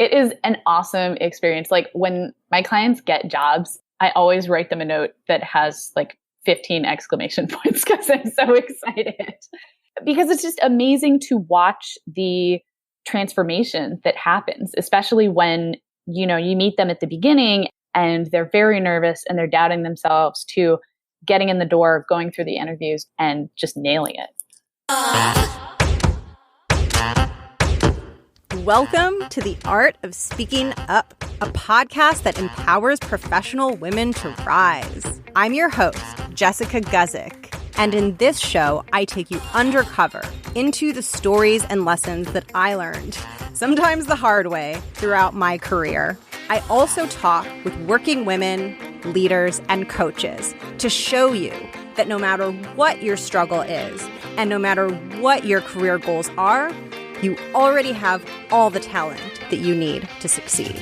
It is an awesome experience. Like when my clients get jobs, I always write them a note that has like 15 exclamation points because I'm so excited. Because it's just amazing to watch the transformation that happens, especially when, you meet them at the beginning and they're very nervous and they're doubting themselves, to getting in the door, going through the interviews and just nailing it. Welcome to The Art of Speaking Up, a podcast that empowers professional women to rise. I'm your host, Jessica Guzik, and in this show, I take you undercover into the stories and lessons that I learned, sometimes the hard way, throughout my career. I also talk with working women, leaders, and coaches to show you that no matter what your struggle is, and no matter what your career goals are, you already have all the talent that you need to succeed.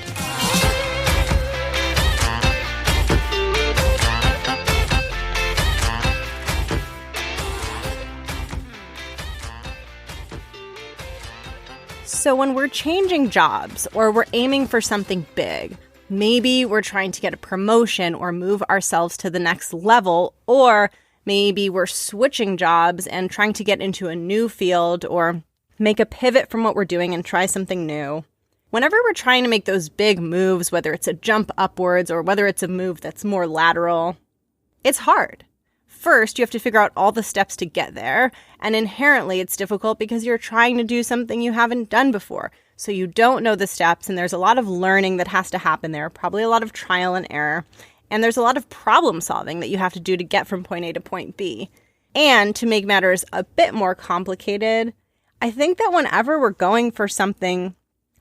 So when we're changing jobs or we're aiming for something big, maybe we're trying to get a promotion or move ourselves to the next level, or maybe we're switching jobs and trying to get into a new field or make a pivot from what we're doing and try something new. Whenever we're trying to make those big moves, whether it's a jump upwards or whether it's a move that's more lateral, it's hard. First, you have to figure out all the steps to get there, and inherently it's difficult because you're trying to do something you haven't done before. So you don't know the steps, and there's a lot of learning that has to happen there, probably a lot of trial and error, and there's a lot of problem solving that you have to do to get from point A to point B. And to make matters a bit more complicated, I think that whenever we're going for something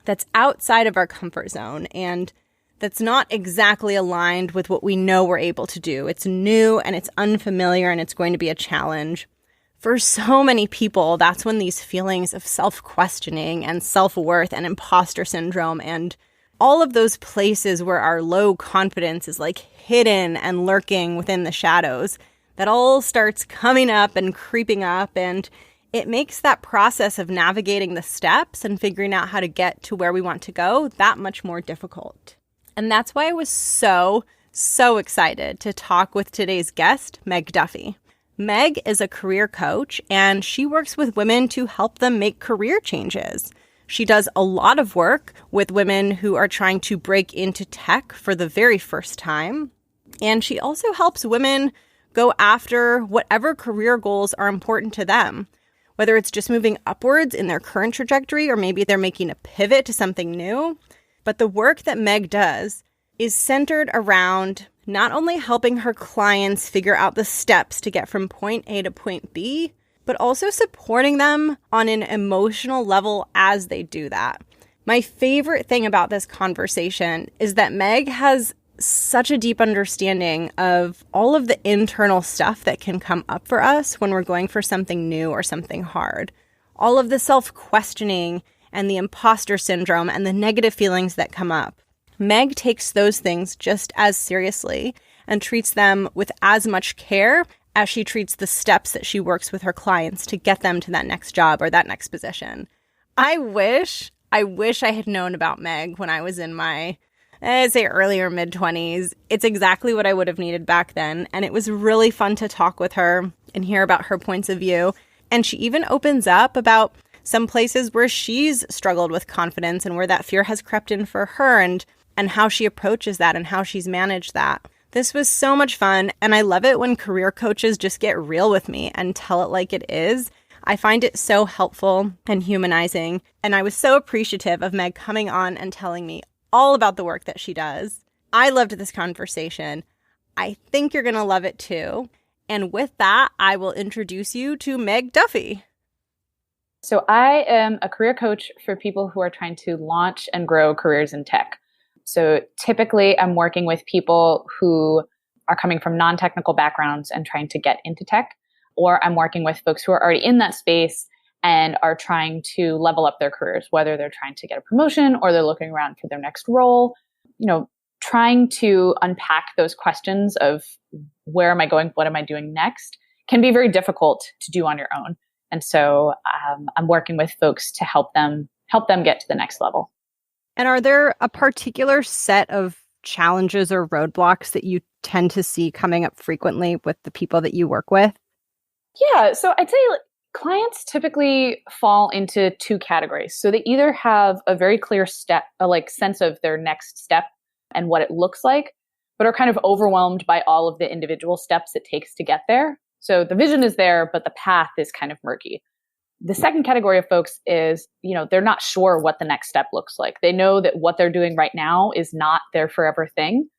that's outside of our comfort zone and that's not exactly aligned with what we know we're able to do, it's new and it's unfamiliar and it's going to be a challenge. For so many people, that's when these feelings of self-questioning and self-worth and impostor syndrome and all of those places where our low confidence is like hidden and lurking within the shadows, that all starts coming up and creeping up, and it makes that process of navigating the steps and figuring out how to get to where we want to go that much more difficult. And that's why I was so excited to talk with today's guest, Meg Duffy. Meg is a career coach, and she works with women to help them make career changes. She does a lot of work with women who are trying to break into tech for the very first time. And she also helps women go after whatever career goals are important to them, whether it's just moving upwards in their current trajectory or maybe they're making a pivot to something new. But the work that Meg does is centered around not only helping her clients figure out the steps to get from point A to point B, but also supporting them on an emotional level as they do that. My favorite thing about this conversation is that Meg has such a deep understanding of all of the internal stuff that can come up for us when we're going for something new or something hard. All of the self-questioning and the impostor syndrome and the negative feelings that come up. Meg takes those things just as seriously and treats them with as much care as she treats the steps that she works with her clients to get them to that next job or that next position. I wish I had known about Meg when I was in my, I'd say early or mid-20s. It's exactly what I would have needed back then. And it was really fun to talk with her and hear about her points of view. And she even opens up about some places where she's struggled with confidence and where that fear has crept in for her and how she approaches that and how she's managed that. This was so much fun, and I love it when career coaches just get real with me and tell it like it is. I find it so helpful and humanizing, and I was so appreciative of Meg coming on and telling me all about the work that she does. I loved this conversation. I think you're going to love it too. And with that, I will introduce you to Meg Duffy. So I am a career coach for people who are trying to launch and grow careers in tech. So typically I'm working with people who are coming from non-technical backgrounds and trying to get into tech, or I'm working with folks who are already in that space and are trying to level up their careers, whether they're trying to get a promotion or they're looking around for their next role. Trying to unpack those questions of where am I going, what am I doing next, can be very difficult to do on your own. And so I'm working with folks to help them get to the next level. And are there a particular set of challenges or roadblocks that you tend to see coming up frequently with the people that you work with? Yeah, so I'd say clients typically fall into two categories. So they either have a very clear step, like sense of their next step and what it looks like, but are kind of overwhelmed by all of the individual steps it takes to get there. So the vision is there, but the path is kind of murky. The second category of folks is, they're not sure what the next step looks like. They know that what they're doing right now is not their forever thing,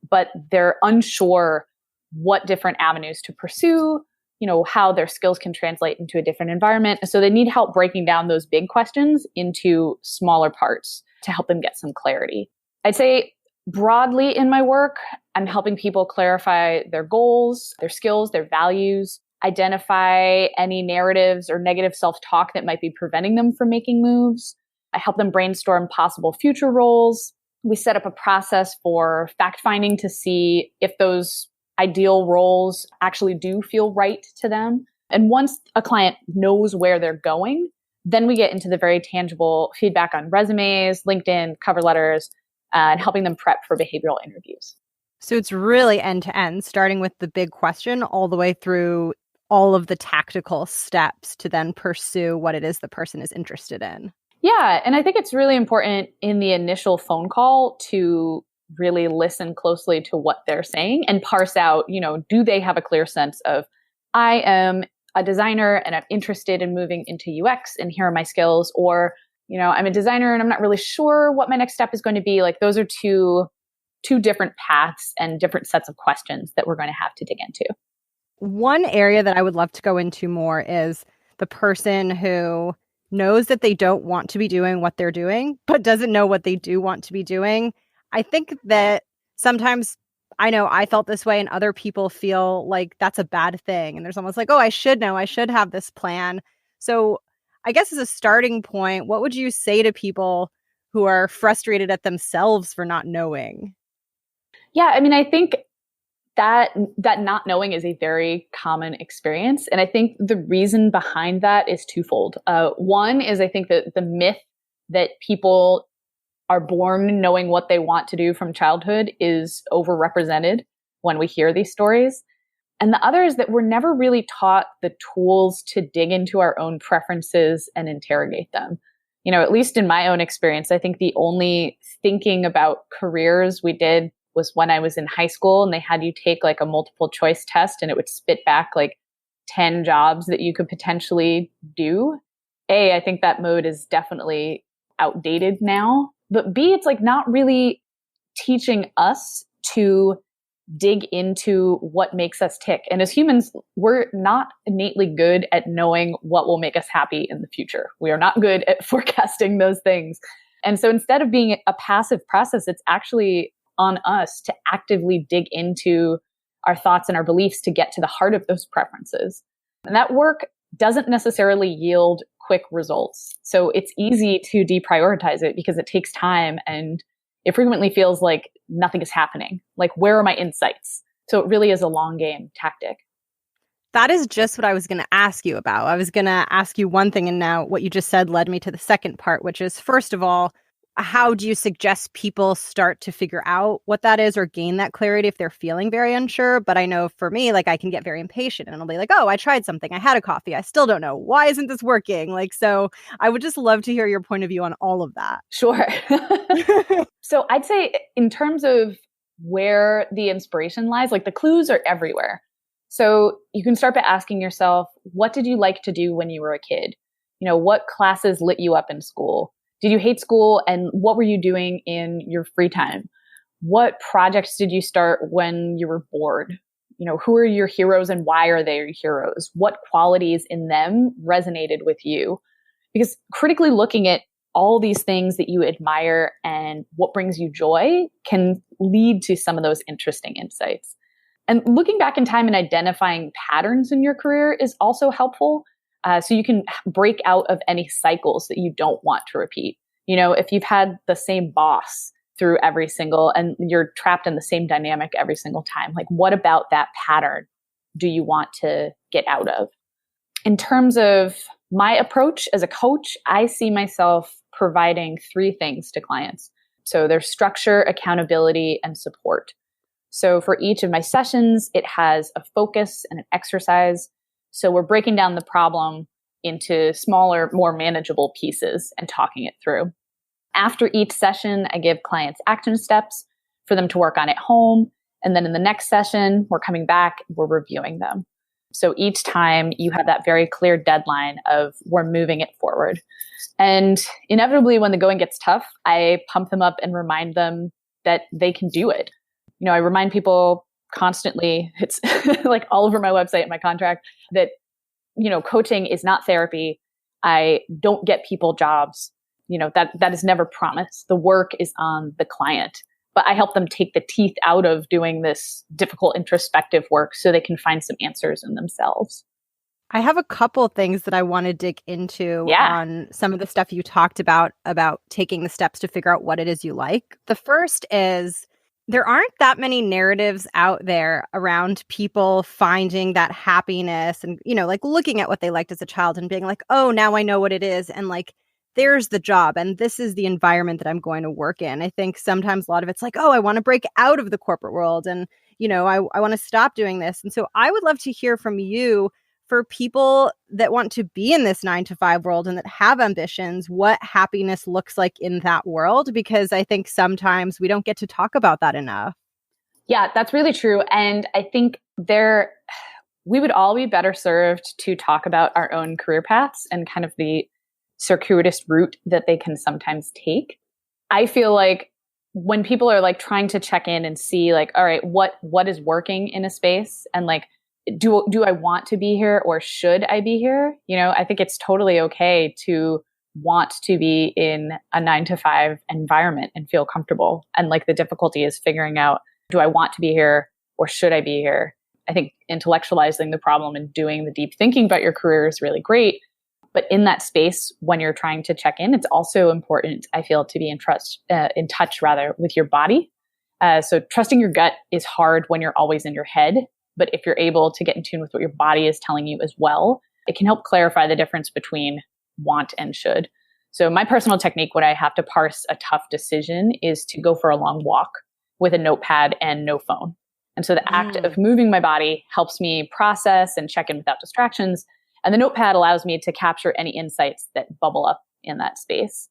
but they're unsure what different avenues to pursue, how their skills can translate into a different environment. So they need help breaking down those big questions into smaller parts to help them get some clarity. I'd say broadly in my work, I'm helping people clarify their goals, their skills, their values, identify any narratives or negative self-talk that might be preventing them from making moves. I help them brainstorm possible future roles. We set up a process for fact-finding to see if those ideal roles actually do feel right to them. And once a client knows where they're going, then we get into the very tangible feedback on resumes, LinkedIn, cover letters, and helping them prep for behavioral interviews. So it's really end to end, starting with the big question all the way through all of the tactical steps to then pursue what it is the person is interested in. Yeah. And I think it's really important in the initial phone call to really listen closely to what they're saying and parse out, do they have a clear sense of, I am a designer and I'm interested in moving into UX and here are my skills, or, I'm a designer and I'm not really sure what my next step is going to be. Like those are two different paths and different sets of questions that we're going to have to dig into. One area that I would love to go into more is the person who knows that they don't want to be doing what they're doing, but doesn't know what they do want to be doing. I think that sometimes, I know I felt this way and other people feel like that's a bad thing. And there's almost like, oh, I should know, I should have this plan. So I guess as a starting point, what would you say to people who are frustrated at themselves for not knowing? Yeah, I mean, I think that not knowing is a very common experience. And I think the reason behind that is twofold. One is I think that the myth that people are born knowing what they want to do from childhood is overrepresented when we hear these stories. And the other is that we're never really taught the tools to dig into our own preferences and interrogate them. At least in my own experience, I think the only thinking about careers we did was when I was in high school and they had you take like a multiple choice test and it would spit back like 10 jobs that you could potentially do. I think that mode is definitely outdated now. But B, it's like not really teaching us to dig into what makes us tick. And as humans, we're not innately good at knowing what will make us happy in the future. We are not good at forecasting those things. And so instead of being a passive process, it's actually on us to actively dig into our thoughts and our beliefs to get to the heart of those preferences. And that work doesn't necessarily yield quick results. So it's easy to deprioritize it because it takes time and it frequently feels like nothing is happening. Like, where are my insights? So it really is a long game tactic. That is just what I was going to ask you about. I was going to ask you one thing, and now what you just said led me to the second part, which is, first of all, how do you suggest people start to figure out what that is or gain that clarity if they're feeling very unsure? But I know for me, like I can get very impatient and I'll be like, oh, I tried something. I had a coffee. I still don't know. Why isn't this working? Like, so I would just love to hear your point of view on all of that. Sure. So I'd say in terms of where the inspiration lies, like the clues are everywhere. So you can start by asking yourself, what did you like to do when you were a kid? What classes lit you up in school? Did you hate school and what were you doing in your free time? What projects did you start when you were bored? Who are your heroes and why are they your heroes? What qualities in them resonated with you? Because critically looking at all these things that you admire and what brings you joy can lead to some of those interesting insights. And looking back in time and identifying patterns in your career is also helpful. So you can break out of any cycles that you don't want to repeat. If you've had the same boss through every single, and you're trapped in the same dynamic every single time, like what about that pattern do you want to get out of? In terms of my approach as a coach, I see myself providing three things to clients. So there's structure, accountability, and support. So for each of my sessions, it has a focus and an exercise. So we're breaking down the problem into smaller, more manageable pieces and talking it through. After each session, I give clients action steps for them to work on at home. And then in the next session, we're coming back, we're reviewing them. So each time you have that very clear deadline of we're moving it forward. And inevitably, when the going gets tough, I pump them up and remind them that they can do it. I remind people constantly, it's like all over my website and my contract, that, coaching is not therapy. I don't get people jobs. That is never promised. The work is on the client. But I help them take the teeth out of doing this difficult introspective work so they can find some answers in themselves. I have a couple things that I want to dig into on some of the stuff you talked about taking the steps to figure out what it is you like. The first is there aren't that many narratives out there around people finding that happiness and, like looking at what they liked as a child and being like, oh, now I know what it is. And like, there's the job and this is the environment that I'm going to work in. I think sometimes a lot of it's like, oh, I want to break out of the corporate world and, I want to stop doing this. And so I would love to hear from you for people that want to be in this 9-to-5 world and that have ambitions, what happiness looks like in that world, because I think sometimes we don't get to talk about that enough. Yeah, that's really true. And I think we would all be better served to talk about our own career paths and kind of the circuitous route that they can sometimes take. I feel like when people are like trying to check in and see like, all right, what is working in a space and like, do I want to be here or should I be here? I think it's totally okay to want to be in a 9-to-5 environment and feel comfortable. And like the difficulty is figuring out, do I want to be here or should I be here? I think intellectualizing the problem and doing the deep thinking about your career is really great. But in that space, when you're trying to check in, it's also important, I feel, to be in touch with your body. So trusting your gut is hard when you're always in your head. But if you're able to get in tune with what your body is telling you as well, it can help clarify the difference between want and should. So my personal technique when I have to parse a tough decision is to go for a long walk with a notepad and no phone. And so the act of moving my body helps me process and check in without distractions. And the notepad allows me to capture any insights that bubble up in that space.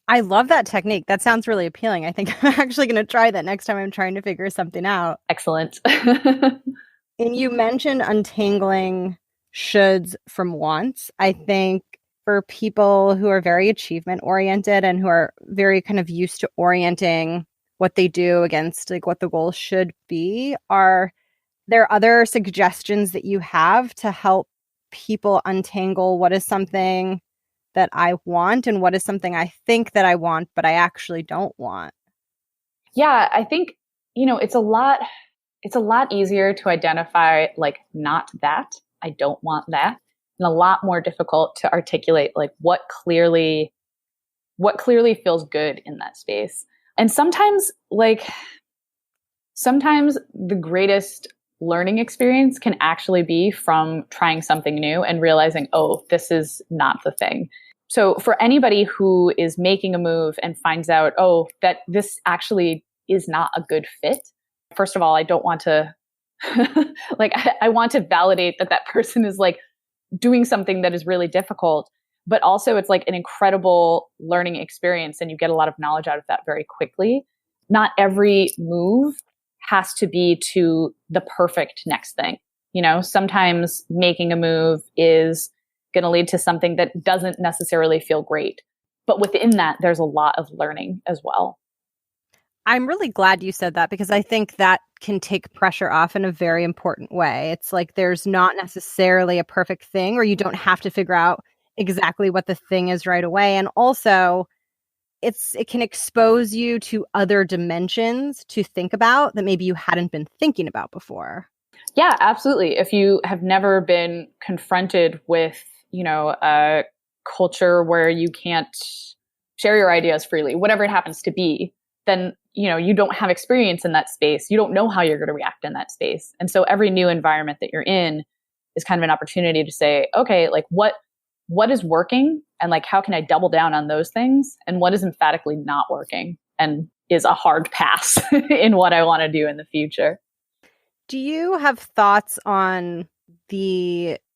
I love that technique. That sounds really appealing. I think I'm actually going to try that next time I'm trying to figure something out. Excellent. And you mentioned untangling shoulds from wants. I think for people who are very achievement oriented and who are very kind of used to orienting what they do against like what the goal should be, are there other suggestions that you have to help people untangle what is something that I want and what is something I think that I want, but I actually don't want? Yeah, I think, it's a lot easier to identify like not that, I don't want that, and a lot more difficult to articulate like what clearly feels good in that space. And sometimes the greatest learning experience can actually be from trying something new and realizing, oh, this is not the thing. So for anybody who is making a move and finds out, oh, that this actually is not a good fit, first of all, I don't want to, I want to validate that person is like doing something that is really difficult, but also it's like an incredible learning experience and you get a lot of knowledge out of that very quickly. Not every move has to be to the perfect next thing. Sometimes making a move is going to lead to something that doesn't necessarily feel great. But within that, there's a lot of learning as well. I'm really glad you said that because I think that can take pressure off in a very important way. It's like there's not necessarily a perfect thing, or you don't have to figure out exactly what the thing is right away. And also, it can expose you to other dimensions to think about that maybe you hadn't been thinking about before. Yeah, absolutely. If you have never been confronted with, a culture where you can't share your ideas freely, whatever it happens to be, then, you don't have experience in that space. You don't know how you're going to react in that space. And so every new environment that you're in is kind of an opportunity to say, okay, like what what is working and like how can I double down on those things, and what is emphatically not working and is a hard pass in what I want to do in the future. Do you have thoughts on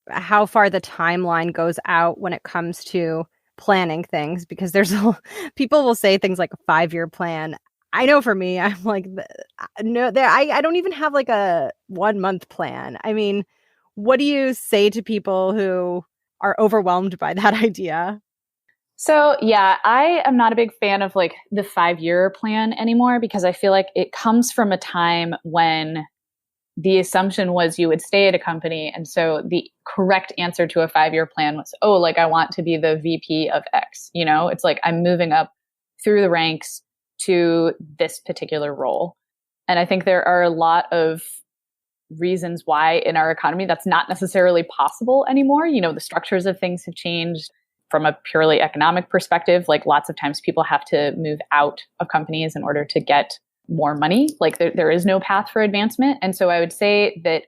how far the timeline goes out when it comes to planning things? Because people will say things like a 5-year plan. I know for me, I'm like, no, I don't even have like a 1-month plan. I mean, what do you say to people who are overwhelmed by that idea? So yeah, I am not a big fan of like the 5-year plan anymore, because I feel like it comes from a time when the assumption was you would stay at a company. And so the correct answer to a 5-year plan was, oh, like I want to be the VP of X. It's like I'm moving up through the ranks to this particular role. And I think there are a lot of reasons why in our economy that's not necessarily possible anymore. The structures of things have changed from a purely economic perspective. Like lots of times people have to move out of companies in order to get more money. Like there is no path for advancement. And so I would say that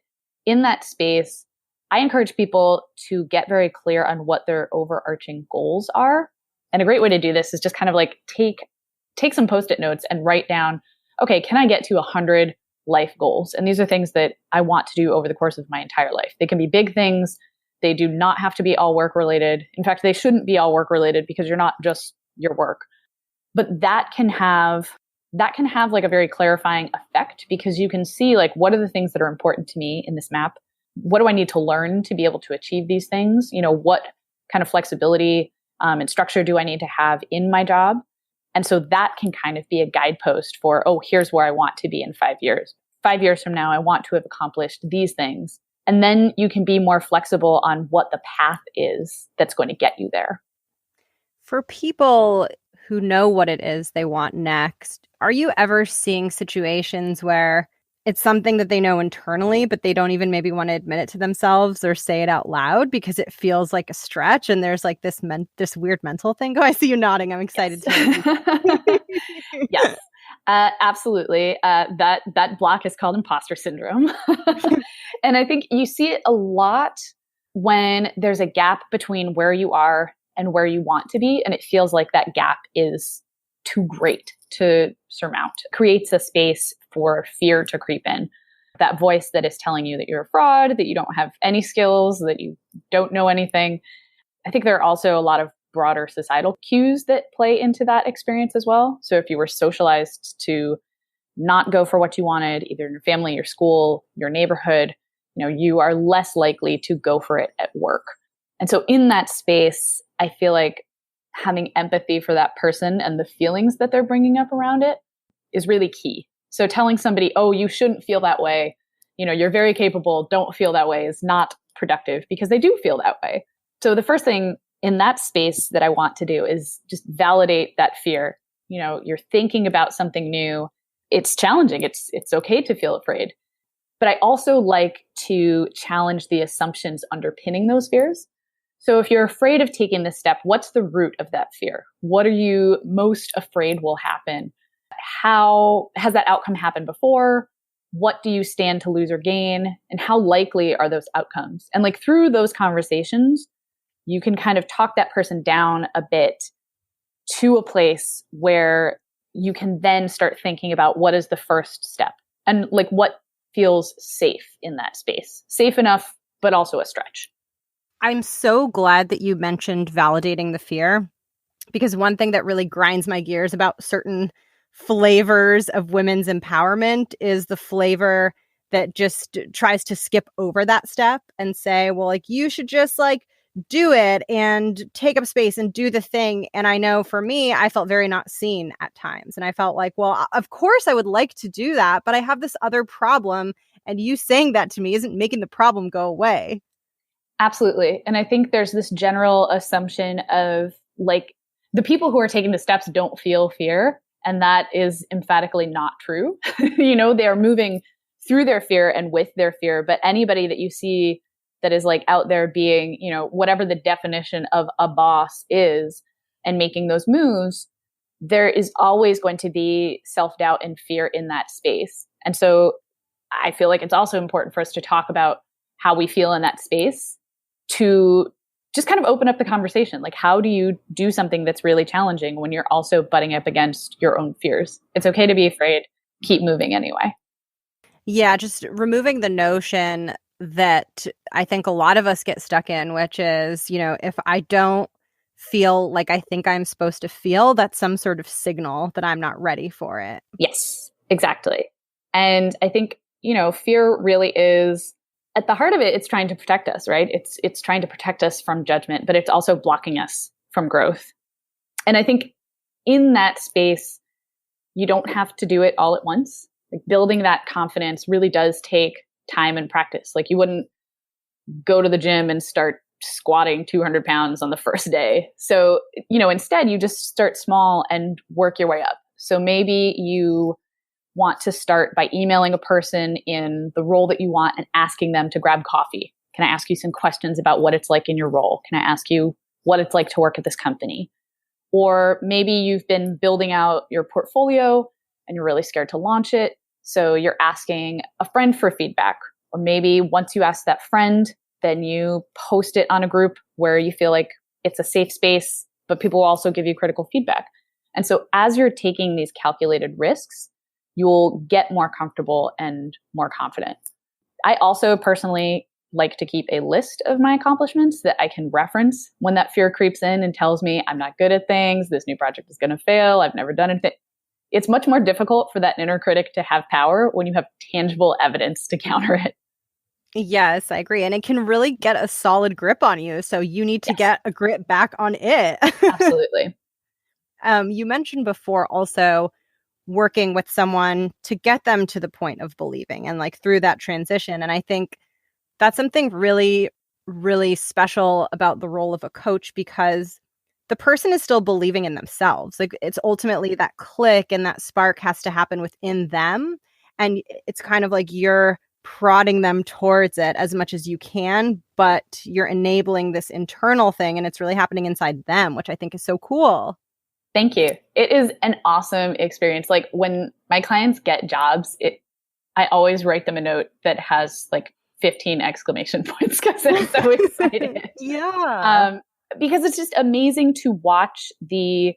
in that space, I encourage people to get very clear on what their overarching goals are. And a great way to do this is just kind of like take some Post-it notes and write down, okay, can I get to 100 life goals? And these are things that I want to do over the course of my entire life. They can be big things. They do not have to be all work related. In fact, they shouldn't be all work related, because you're not just your work. But that can have like a very clarifying effect, because you can see like, what are the things that are important to me in this map? What do I need to learn to be able to achieve these things? What kind of flexibility and structure do I need to have in my job? And so that can kind of be a guidepost for, oh, here's where I want to be in 5 years. 5 years from now, I want to have accomplished these things. And then you can be more flexible on what the path is that's going to get you there. For people who know what it is they want next, are you ever seeing situations where it's something that they know internally, but they don't even maybe want to admit it to themselves or say it out loud because it feels like a stretch, and there's like this weird mental thing? Oh, I see you nodding. I'm excited to Yes, absolutely. That block is called impostor syndrome. And I think you see it a lot when there's a gap between where you are and where you want to be, and it feels like that gap is too great to surmount. It creates a space for fear to creep in. That voice that is telling you that you're a fraud, that you don't have any skills, that you don't know anything. I think there are also a lot of broader societal cues that play into that experience as well. So if you were socialized to not go for what you wanted, either in your family, your school, your neighborhood, you are less likely to go for it at work. And so in that space, I feel like having empathy for that person and the feelings that they're bringing up around it is really key. So telling somebody, oh, you shouldn't feel that way, you're very capable, don't feel that way, is not productive, because they do feel that way. So the first thing in that space that I want to do is just validate that fear. You're thinking about something new. It's challenging. It's okay to feel afraid. But I also like to challenge the assumptions underpinning those fears. So if you're afraid of taking this step, what's the root of that fear? What are you most afraid will happen? How has that outcome happened before? What do you stand to lose or gain? And how likely are those outcomes? And like through those conversations, you can kind of talk that person down a bit to a place where you can then start thinking about what is the first step and like what feels safe in that space. Safe enough, but also a stretch. I'm so glad that you mentioned validating the fear, because one thing that really grinds my gears about certain flavors of women's empowerment is the flavor that just tries to skip over that step and say, well, like, you should just like do it and take up space and do the thing. And I know for me, I felt very not seen at times. And I felt like, well, of course I would like to do that, but I have this other problem. And you saying that to me isn't making the problem go away. Absolutely. And I think there's this general assumption of like the people who are taking the steps don't feel fear. And that is emphatically not true. They are moving through their fear and with their fear. But anybody that you see that is like out there being, whatever the definition of a boss is and making those moves, there is always going to be self-doubt and fear in that space. And so I feel like it's also important for us to talk about how we feel in that space to just kind of open up the conversation. Like, how do you do something that's really challenging when you're also butting up against your own fears? It's okay to be afraid. Keep moving anyway. Yeah, just removing the notion that I think a lot of us get stuck in, which is, if I don't feel like I think I'm supposed to feel, that's some sort of signal that I'm not ready for it. Yes, exactly. And I think, fear really is at the heart of it. It's trying to protect us, right? It's trying to protect us from judgment, but it's also blocking us from growth. And I think in that space, you don't have to do it all at once. Like, building that confidence really does take time and practice. Like, you wouldn't go to the gym and start squatting 200 pounds on the first day. So, instead you just start small and work your way up. So maybe you want to start by emailing a person in the role that you want and asking them to grab coffee. Can I ask you some questions about what it's like in your role? Can I ask you what it's like to work at this company? Or maybe you've been building out your portfolio and you're really scared to launch it. So you're asking a friend for feedback. Or maybe once you ask that friend, then you post it on a group where you feel like it's a safe space, but people will also give you critical feedback. And so as you're taking these calculated risks, you'll get more comfortable and more confident. I also personally like to keep a list of my accomplishments that I can reference when that fear creeps in and tells me I'm not good at things, this new project is going to fail, I've never done anything. It's much more difficult for that inner critic to have power when you have tangible evidence to counter it. Yes, I agree. And it can really get a solid grip on you. So you need to get a grip back on it. Absolutely. You mentioned before also working with someone to get them to the point of believing and like through that transition. And I think that's something really, really special about the role of a coach, because the person is still believing in themselves. Like, it's ultimately that click and that spark has to happen within them. And it's kind of like you're prodding them towards it as much as you can, but you're enabling this internal thing and it's really happening inside them, which I think is so cool. Thank you. It is an awesome experience. Like, when my clients get jobs, I always write them a note that has like 15 exclamation points because I'm so excited. Yeah. Because it's just amazing to watch the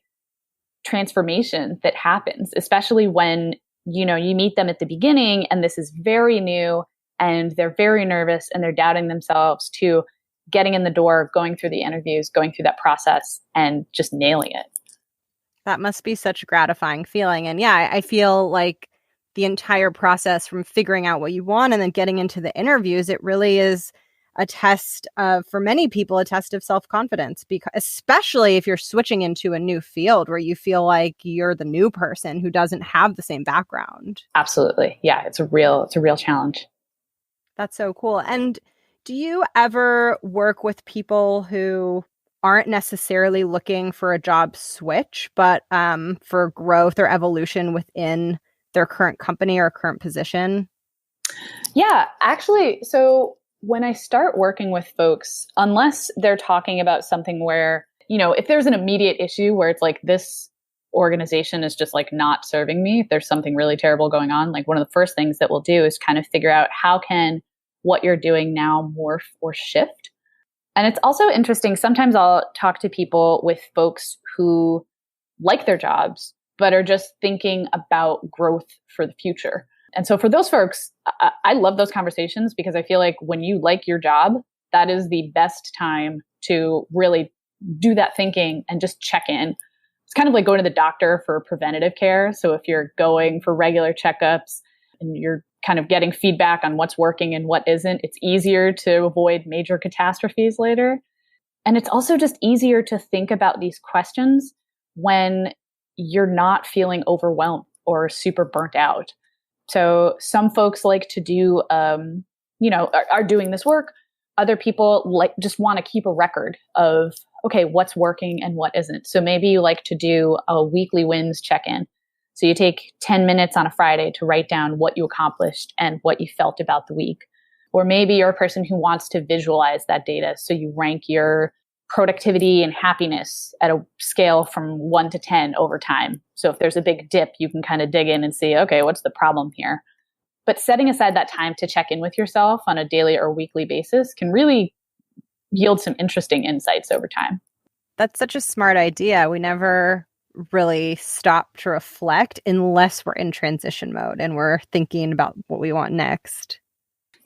transformation that happens, especially when, you meet them at the beginning and this is very new and they're very nervous and they're doubting themselves, to getting in the door, going through the interviews, going through that process and just nailing it. That must be such a gratifying feeling. And yeah, I feel like the entire process from figuring out what you want and then getting into the interviews, it really is a test of, for many people, a test of self-confidence, because especially if you're switching into a new field where you feel like you're the new person who doesn't have the same background. Absolutely. Yeah, it's a real challenge. That's so cool. And do you ever work with people who aren't necessarily looking for a job switch, but for growth or evolution within their current company or current position? Yeah, actually, so when I start working with folks, unless they're talking about something where, if there's an immediate issue where it's like, this organization is just like not serving me, if there's something really terrible going on, like, one of the first things that we'll do is kind of figure out how can what you're doing now morph or shift. And it's also interesting. Sometimes I'll talk to people with folks who like their jobs, but are just thinking about growth for the future. And so for those folks, I love those conversations, because I feel like when you like your job, that is the best time to really do that thinking and just check in. It's kind of like going to the doctor for preventative care. So if you're going for regular checkups and you're kind of getting feedback on what's working and what isn't, it's easier to avoid major catastrophes later. And it's also just easier to think about these questions when you're not feeling overwhelmed or super burnt out. So some folks like to do, are doing this work. Other people just want to keep a record of, okay, what's working and what isn't. So maybe you like to do a weekly wins check-in. So you take 10 minutes on a Friday to write down what you accomplished and what you felt about the week. Or maybe you're a person who wants to visualize that data. So you rank your productivity and happiness at a scale from 1 to 10 over time. So if there's a big dip, you can kind of dig in and see, okay, what's the problem here? But setting aside that time to check in with yourself on a daily or weekly basis can really yield some interesting insights over time. That's such a smart idea. We never really stop to reflect unless we're in transition mode and we're thinking about what we want next.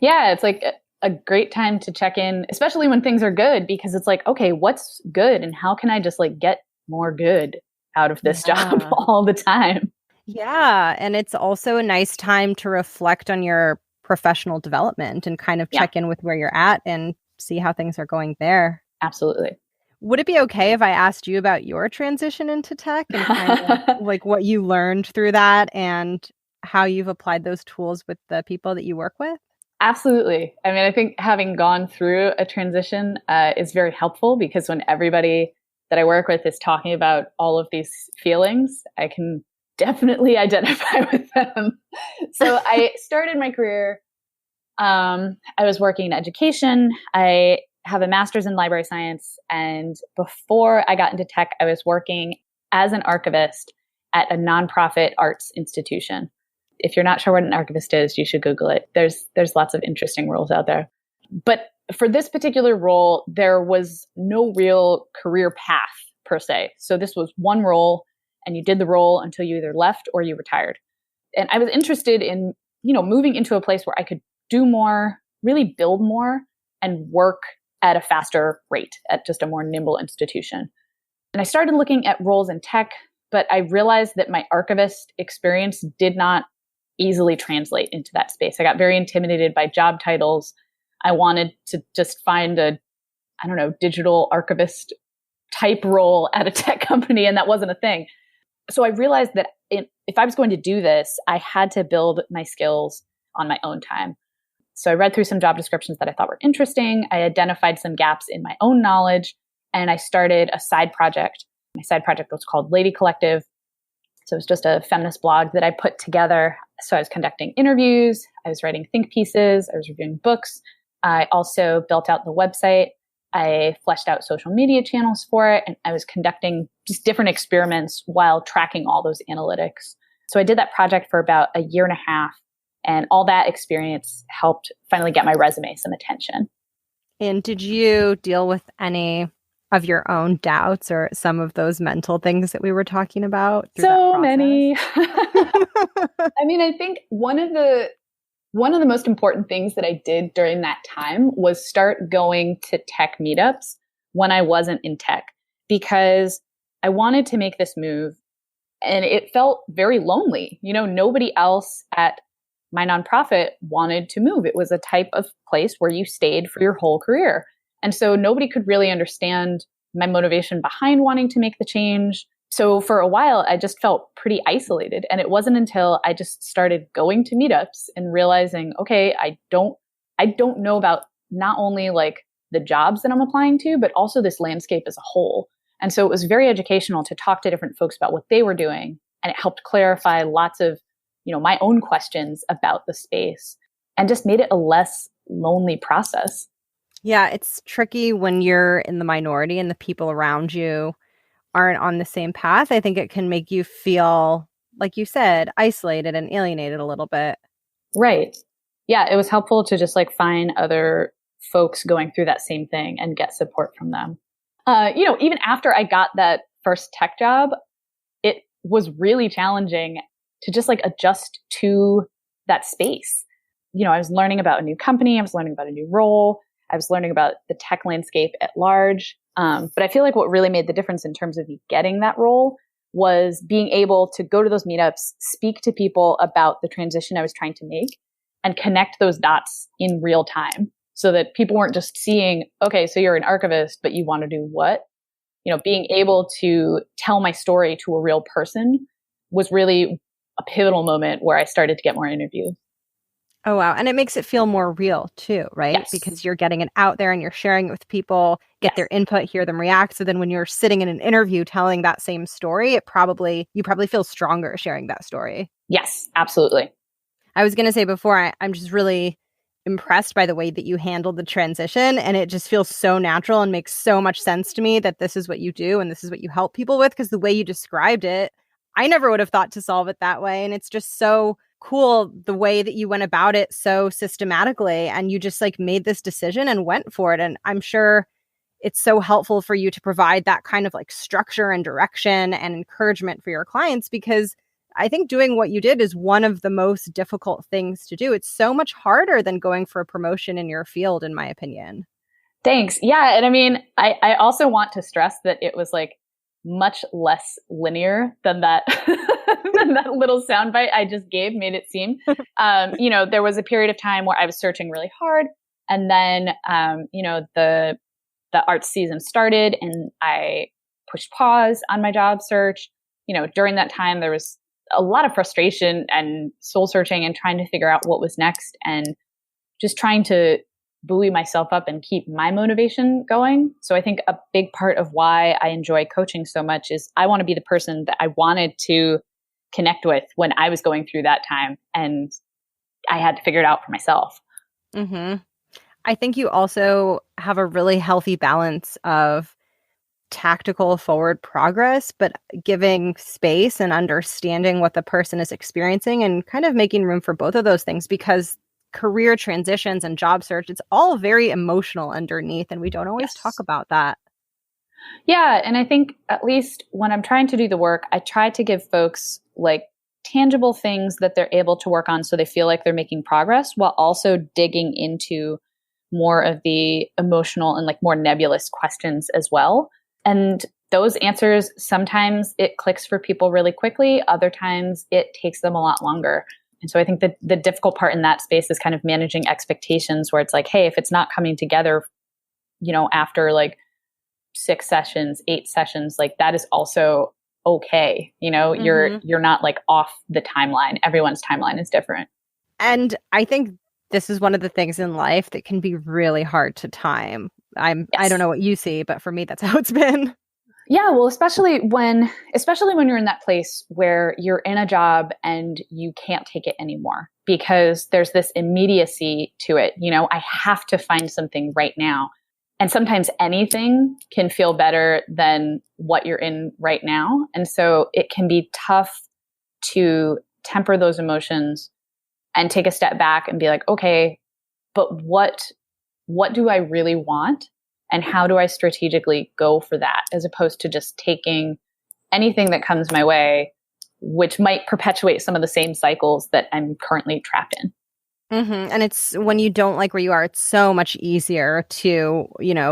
Yeah, it's like a great time to check in, especially when things are good, because it's like, okay, what's good and how can I just like get more good out of this job all the time? Yeah. And it's also a nice time to reflect on your professional development and kind of check in with where you're at and see how things are going there. Absolutely. Would it be okay if I asked you about your transition into tech and kind of like what you learned through that and how you've applied those tools with the people that you work with? Absolutely. I mean, I think having gone through a transition is very helpful because when everybody that I work with is talking about all of these feelings, I can definitely identify with them. So I started my career. I was working in education. I have a master's in library science. And before I got into tech, I was working as an archivist at a nonprofit arts institution. If you're not sure what an archivist is, you should Google it. There's lots of interesting roles out there. But for this particular role, there was no real career path per se. So this was one role and you did the role until you either left or you retired. And I was interested in, moving into a place where I could do more, really build more and work at a faster rate at just a more nimble institution. And I started looking at roles in tech, but I realized that my archivist experience did not easily translate into that space. I got very intimidated by job titles. I wanted to just find a, digital archivist type role at a tech company, and that wasn't a thing. So I realized that if I was going to do this, I had to build my skills on my own time. So I read through some job descriptions that I thought were interesting. I identified some gaps in my own knowledge, and I started a side project. My side project was called Lady Collective. So it was just a feminist blog that I put together. So I was conducting interviews, I was writing think pieces, I was reviewing books. I also built out the website. I fleshed out social media channels for it, and I was conducting just different experiments while tracking all those analytics. So I did that project for about a year and a half. And all that experience helped finally get my resume some attention. And did you deal with any of your own doubts or some of those mental things that we were talking about through that process? So many. I mean, I think one of the most important things that I did during that time was start going to tech meetups when I wasn't in tech, because I wanted to make this move and it felt very lonely. Nobody else at my nonprofit wanted to move. It was a type of place where you stayed for your whole career. And so nobody could really understand my motivation behind wanting to make the change. So for a while, I just felt pretty isolated. And it wasn't until I just started going to meetups and realizing, okay, I don't know about not only like the jobs that I'm applying to, but also this landscape as a whole. And so it was very educational to talk to different folks about what they were doing. And it helped clarify lots of my own questions about the space and just made it a less lonely process. Yeah, it's tricky when you're in the minority and the people around you aren't on the same path. I think it can make you feel, like you said, isolated and alienated a little bit. Right. Yeah, it was helpful to just like find other folks going through that same thing and get support from them. Even after I got that first tech job, it was really challenging to just like adjust to that space. I was learning about a new company. I was learning about a new role. I was learning about the tech landscape at large. But I feel like what really made the difference in terms of me getting that role was being able to go to those meetups, speak to people about the transition I was trying to make, and connect those dots in real time so that people weren't just seeing, okay, so you're an archivist, but you want to do what? Being able to tell my story to a real person was really a pivotal moment where I started to get more interviews. Oh, wow. And it makes it feel more real too, right? Yes. Because you're getting it out there and you're sharing it with people, get their input, hear them react. So then when you're sitting in an interview telling that same story, you probably feel stronger sharing that story. Yes, absolutely. I was going to say before, I'm just really impressed by the way that you handled the transition. And it just feels so natural and makes so much sense to me that this is what you do and this is what you help people with. Because the way you described it, I never would have thought to solve it that way. And it's just so cool the way that you went about it so systematically and you just like made this decision and went for it. And I'm sure it's so helpful for you to provide that kind of like structure and direction and encouragement for your clients, because I think doing what you did is one of the most difficult things to do. It's so much harder than going for a promotion in your field, in my opinion. Thanks. Yeah. And I mean, I also want to stress that it was like much less linear than that than that little soundbite I just gave made it seem. There was a period of time where I was searching really hard, and then the arts season started, and I pushed pause on my job search. During that time, there was a lot of frustration and soul searching and trying to figure out what was next, and just trying to buoy myself up and keep my motivation going. So I think a big part of why I enjoy coaching so much is I want to be the person that I wanted to connect with when I was going through that time, and I had to figure it out for myself. Mm-hmm. I think you also have a really healthy balance of tactical forward progress, but giving space and understanding what the person is experiencing and kind of making room for both of those things, because career transitions and job search, it's all very emotional underneath, and we don't always talk about that. Yeah. And I think at least when I'm trying to do the work, I try to give folks like tangible things that they're able to work on so they feel like they're making progress, while also digging into more of the emotional and like more nebulous questions as well. And those answers, sometimes it clicks for people really quickly. Other times it takes them a lot longer. And so I think that the difficult part in that space is kind of managing expectations, where it's like, hey, if it's not coming together, after like 6 sessions, 8 sessions, like that is also okay. You're not like off the timeline. Everyone's timeline is different. And I think this is one of the things in life that can be really hard to time. I don't know what you see, but for me, that's how it's been. Yeah, well, especially when you're in that place where you're in a job and you can't take it anymore, because there's this immediacy to it. I have to find something right now. And sometimes anything can feel better than what you're in right now. And so it can be tough to temper those emotions and take a step back and be like, okay, but what do I really want? And how do I strategically go for that, as opposed to just taking anything that comes my way, which might perpetuate some of the same cycles that I'm currently trapped in. Mm-hmm. And it's when you don't like where you are, it's so much easier to,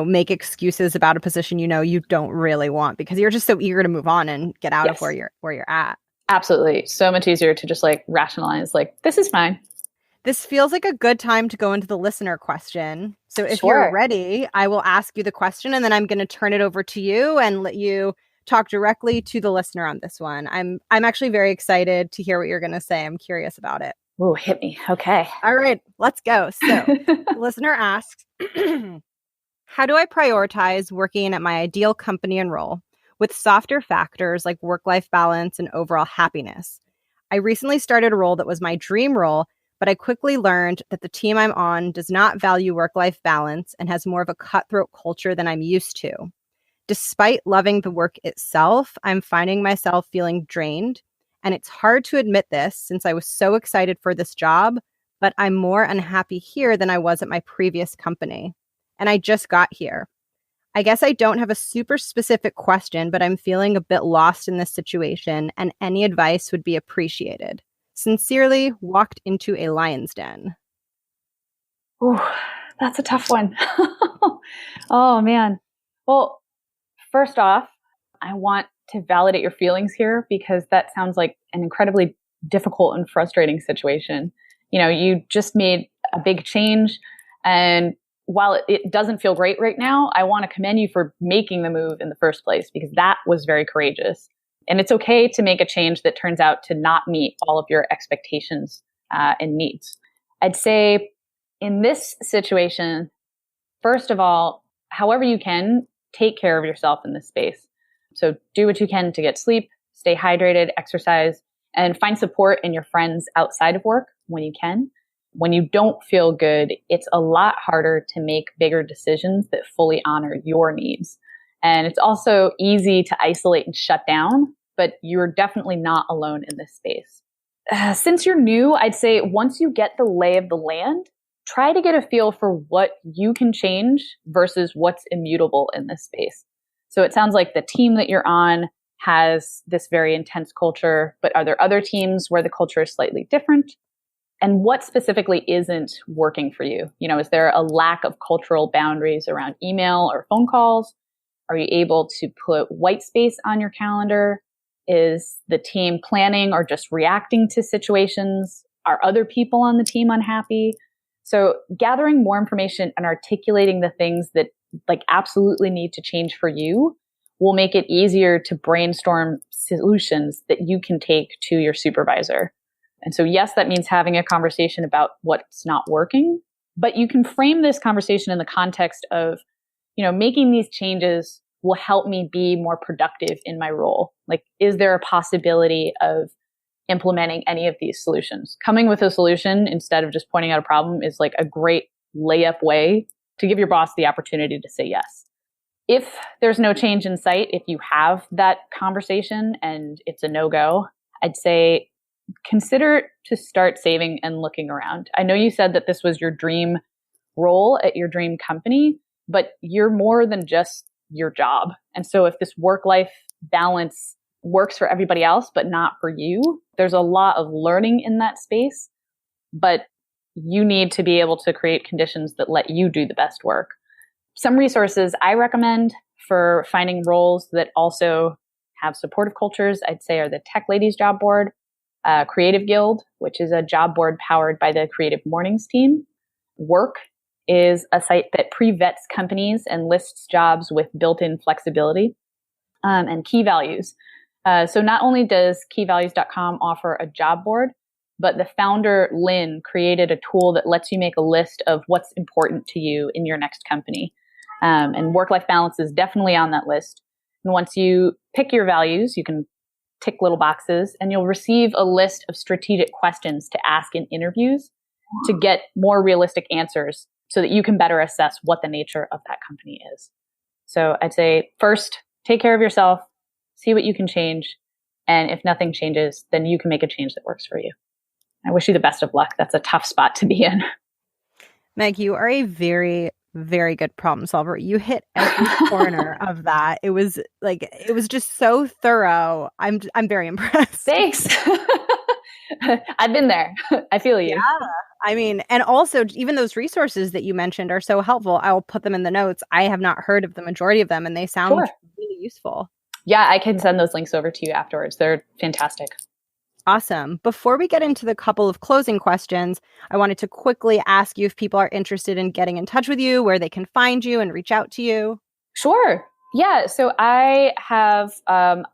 make excuses about a position you don't really want, because you're just so eager to move on and get out of where you're at. Absolutely. So much easier to just like rationalize, like, this is fine. This feels like a good time to go into the listener question. So if you're ready, I will ask you the question, and then I'm going to turn it over to you and let you talk directly to the listener on this one. I'm actually very excited to hear what you're going to say. I'm curious about it. Oh, hit me. Okay. All right, let's go. So the listener asks, how do I prioritize working at my ideal company and role with softer factors like work-life balance and overall happiness? I recently started a role that was my dream role, but I quickly learned that the team I'm on does not value work-life balance and has more of a cutthroat culture than I'm used to. Despite loving the work itself, I'm finding myself feeling drained, and it's hard to admit this since I was so excited for this job, but I'm more unhappy here than I was at my previous company. And I just got here. I guess I don't have a super specific question, but I'm feeling a bit lost in this situation, and any advice would be appreciated. Sincerely, walked into a lion's den. Ooh, that's a tough one. Oh, man. Well, first off, I want to validate your feelings here, because that sounds like an incredibly difficult and frustrating situation. You just made a big change, and while it doesn't feel great right now, I want to commend you for making the move in the first place, because that was very courageous. And it's okay to make a change that turns out to not meet all of your expectations and needs. I'd say in this situation, first of all, however you can, take care of yourself in this space. So do what you can to get sleep, stay hydrated, exercise, and find support in your friends outside of work when you can. When you don't feel good, it's a lot harder to make bigger decisions that fully honor your needs. And it's also easy to isolate and shut down, but you're definitely not alone in this space. Since you're new, I'd say once you get the lay of the land, try to get a feel for what you can change versus what's immutable in this space. So it sounds like the team that you're on has this very intense culture, but are there other teams where the culture is slightly different? And what specifically isn't working for you? Is there a lack of cultural boundaries around email or phone calls? Are you able to put white space on your calendar? Is the team planning or just reacting to situations? Are other people on the team unhappy? So gathering more information and articulating the things that absolutely need to change for you will make it easier to brainstorm solutions that you can take to your supervisor. And so, yes, that means having a conversation about what's not working, but you can frame this conversation in the context of, making these changes will help me be more productive in my role. Is there a possibility of implementing any of these solutions? Coming with a solution instead of just pointing out a problem is a great layup way to give your boss the opportunity to say yes. If there's no change in sight, if you have that conversation and it's a no-go, I'd say consider to start saving and looking around. I know you said that this was your dream role at your dream company, but you're more than just your job. And so if this work-life balance works for everybody else, but not for you, there's a lot of learning in that space, but you need to be able to create conditions that let you do the best work. Some resources I recommend for finding roles that also have supportive cultures, I'd say, are the Tech Ladies Job Board, Creative Guild, which is a job board powered by the Creative Mornings team. Work is a site that pre-vets companies and lists jobs with built-in flexibility. And Key Values. So not only does keyvalues.com offer a job board, but the founder, Lynn, created a tool that lets you make a list of what's important to you in your next company. And work-life balance is definitely on that list. And once you pick your values, you can tick little boxes and you'll receive a list of strategic questions to ask in interviews to get more realistic answers so that you can better assess what the nature of that company is. So I'd say first, take care of yourself, see what you can change. And if nothing changes, then you can make a change that works for you. I wish you the best of luck. That's a tough spot to be in. Meg, you are a very, very good problem solver. You hit every corner of that. It was just so thorough. I'm very impressed. Thanks. I've been there. I feel you. Yeah. I mean, and also even those resources that you mentioned are so helpful. I will put them in the notes. I have not heard of the majority of them and they sound really useful. Yeah, I can send those links over to you afterwards. They're fantastic. Awesome. Before we get into the couple of closing questions, I wanted to quickly ask you if people are interested in getting in touch with you, where they can find you and reach out to you. Sure. Yeah. So I have a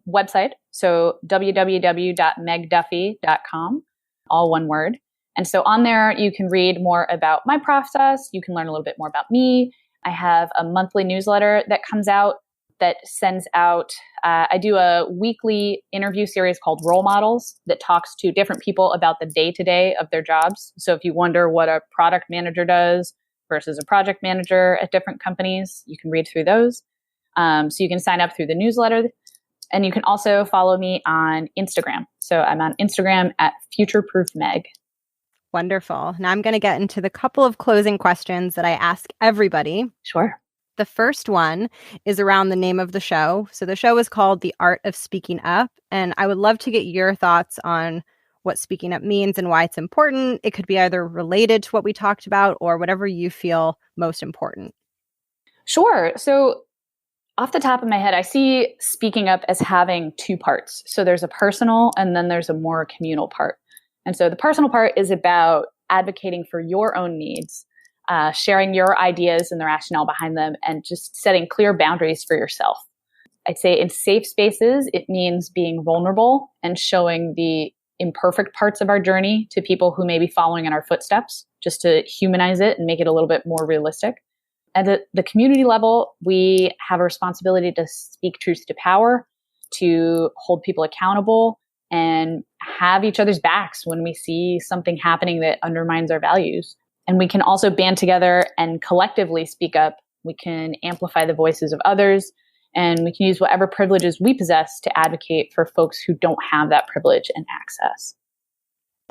website. So www.megduffy.com, all one word. And so on there, you can read more about my process. You can learn a little bit more about me. I have a monthly newsletter that comes out that sends out, I do a weekly interview series called Role Models that talks to different people about the day-to-day of their jobs. So if you wonder what a product manager does versus a project manager at different companies, you can read through those. So you can sign up through the newsletter. And you can also follow me on Instagram. So I'm on Instagram at FutureProofMeg. Wonderful. Now I'm going to get into the couple of closing questions that I ask everybody. Sure. The first one is around the name of the show. So the show is called The Art of Speaking Up. And I would love to get your thoughts on what speaking up means and why it's important. It could be either related to what we talked about or whatever you feel most important. Sure. So off the top of my head, I see speaking up as having two parts. So there's a personal and then there's a more communal part. And so the personal part is about advocating for your own needs, sharing your ideas and the rationale behind them, and just setting clear boundaries for yourself. I'd say in safe spaces, it means being vulnerable and showing the imperfect parts of our journey to people who may be following in our footsteps, just to humanize it and make it a little bit more realistic. At the community level, we have a responsibility to speak truth to power, to hold people accountable, and have each other's backs when we see something happening that undermines our values. And we can also band together and collectively speak up. We can amplify the voices of others, and we can use whatever privileges we possess to advocate for folks who don't have that privilege and access.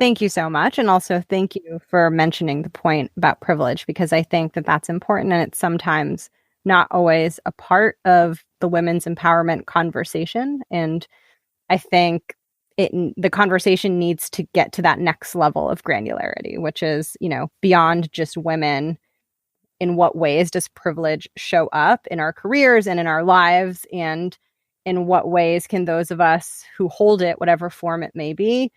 Thank you so much. And also thank you for mentioning the point about privilege, because I think that that's important and it's sometimes not always a part of the women's empowerment conversation. And I think the conversation needs to get to that next level of granularity, which is, beyond just women. In what ways does privilege show up in our careers and in our lives? And in what ways can those of us who hold it, whatever form it may be,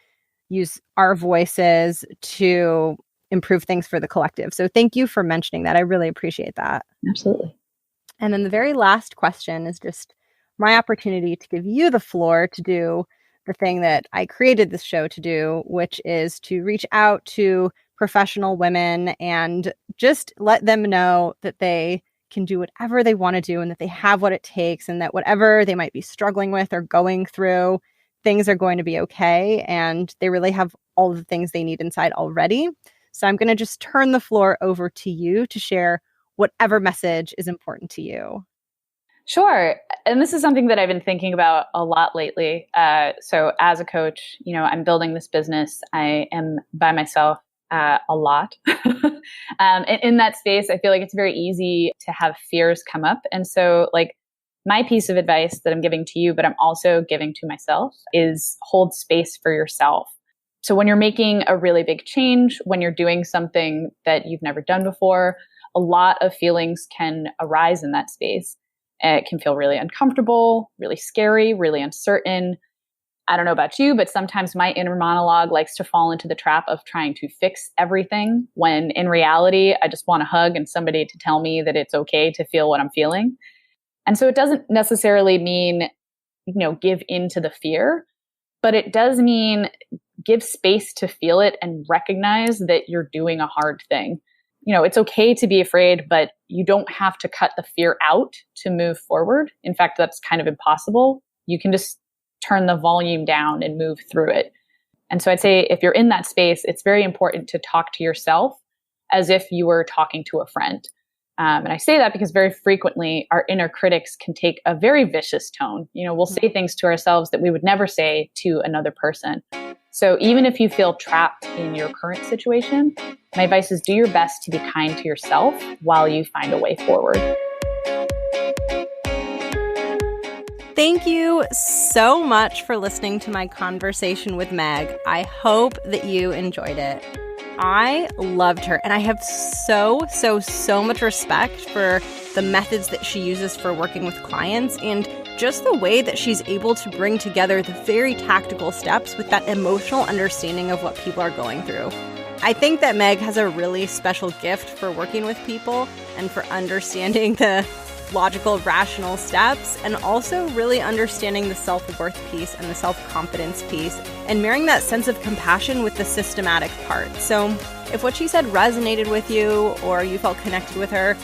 use our voices to improve things for the collective? So thank you for mentioning that. I really appreciate that. Absolutely. And then the very last question is just my opportunity to give you the floor to do the thing that I created this show to do, which is to reach out to professional women and just let them know that they can do whatever they want to do and that they have what it takes, and that whatever they might be struggling with or going through, things are going to be okay. And they really have all the things they need inside already. So I'm going to just turn the floor over to you to share whatever message is important to you. Sure. And this is something that I've been thinking about a lot lately. So as a coach, I'm building this business. I am by myself a lot. In that space, I feel like it's very easy to have fears come up. And so my piece of advice that I'm giving to you, but I'm also giving to myself, is hold space for yourself. So when you're making a really big change, when you're doing something that you've never done before, a lot of feelings can arise in that space. It can feel really uncomfortable, really scary, really uncertain. I don't know about you, but sometimes my inner monologue likes to fall into the trap of trying to fix everything, when in reality, I just want a hug and somebody to tell me that it's okay to feel what I'm feeling. And so it doesn't necessarily mean, give into the fear, but it does mean give space to feel it and recognize that you're doing a hard thing. It's okay to be afraid, but you don't have to cut the fear out to move forward. In fact, that's kind of impossible. You can just turn the volume down and move through it. And so I'd say if you're in that space, it's very important to talk to yourself as if you were talking to a friend. And I say that because very frequently our inner critics can take a very vicious tone. We'll say things to ourselves that we would never say to another person. So even if you feel trapped in your current situation, my advice is do your best to be kind to yourself while you find a way forward. Thank you so much for listening to my conversation with Meg. I hope that you enjoyed it. I loved her, and I have so much respect for the methods that she uses for working with clients, and just the way that she's able to bring together the very tactical steps with that emotional understanding of what people are going through. I think that Meg has a really special gift for working with people and for understanding the logical, rational steps, and also really understanding the self-worth piece and the self-confidence piece, and marrying that sense of compassion with the systematic part. So if what she said resonated with you or you felt connected with her,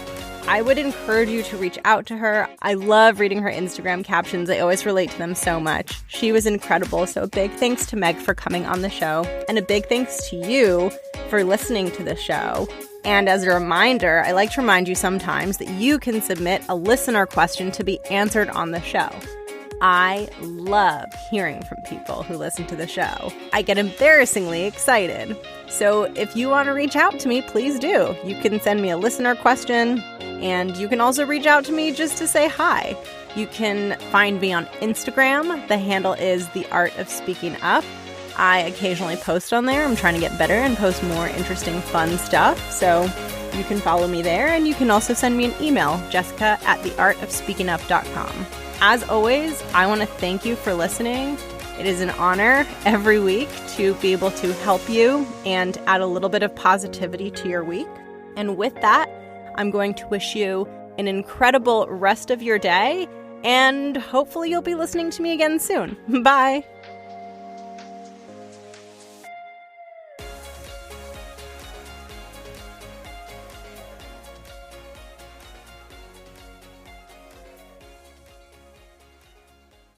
I would encourage you to reach out to her. I love reading her Instagram captions. I always relate to them so much. She was incredible. So a big thanks to Meg for coming on the show, and a big thanks to you for listening to the show. And as a reminder, I like to remind you sometimes that you can submit a listener question to be answered on the show. I love hearing from people who listen to the show. I get embarrassingly excited. So if you want to reach out to me, please do. You can send me a listener question, and you can also reach out to me just to say hi. You can find me on Instagram. The handle is The Art of Speaking Up. I occasionally post on there. I'm trying to get better and post more interesting, fun stuff. So you can follow me there, and you can also send me an email, jessica@theartofspeakingup.com. As always, I want to thank you for listening. It is an honor every week to be able to help you and add a little bit of positivity to your week. And with that, I'm going to wish you an incredible rest of your day, and hopefully you'll be listening to me again soon. Bye.